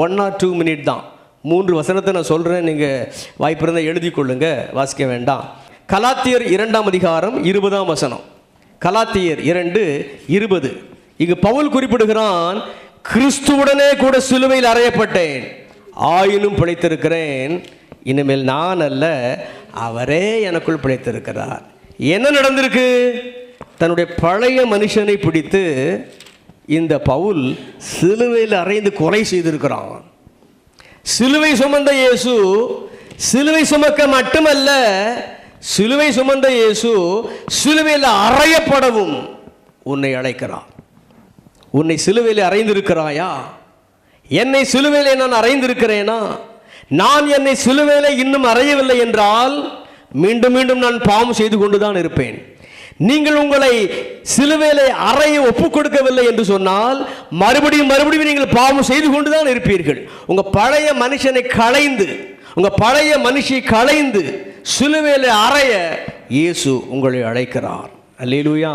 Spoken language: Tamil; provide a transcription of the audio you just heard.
1 or 2 minute தான். 3 வசனத்தை நான் சொல்கிறேன், நீங்கள் வாய்ப்பு இருந்தால் எழுதி கொள்ளுங்க, வாசிக்க வேண்டாம். கலாத்தியர் 2ஆம் அதிகாரம் 20ஆம் வசனம். கலாத்தியர் 2:20. இங்கு பவுல் குறிப்பிடுகிறான், கிறிஸ்துவுடனே கூட சிலுவையில் அறையப்பட்டேன், ஆயினும் பிழைத்திருக்கிறேன். இனிமேல் நான் அல்ல, அவரே எனக்குள் பிழைத்திருக்கிறார். என்ன நடந்திருக்கு? தன்னுடைய பழைய மனுஷனை பிடித்து இந்த பவுல் சிலுவையில் அறைந்து கொலை செய்திருக்கிறான். சிலுவை சுமந்த இயேசு, சிலுவை சுமக்க மட்டுமல்ல, சிலுவை சுமந்த இயேசு சிலுவையில் அறையப்படவும் உன்னை அழைக்கிறார். உன்னை சிலுவையில் அறைந்திருக்கிறாயா? என்னை சிலுவையிலே நான் அறைந்திருக்கிறேனா? நான் என்னை சிலுவையிலே இன்னும் அறையவில்லை என்றால் மீண்டும் மீண்டும் நான் பாவம் செய்து கொண்டுதான் இருப்பேன். நீங்கள் உங்களை சிலுவையிலே அறைய ஒப்புக் கொடுக்கவில்லை என்று சொன்னால் மறுபடியும் நீங்கள் பாவம் செய்து கொண்டுதான் இருப்பீர்கள். உங்க பழைய மனுஷனை களைந்து, உங்க பழைய மனுஷியை களைந்து சிலுவையிலே அறைய இயேசு உங்களை அழைக்கிறார். அல்லேலூயா.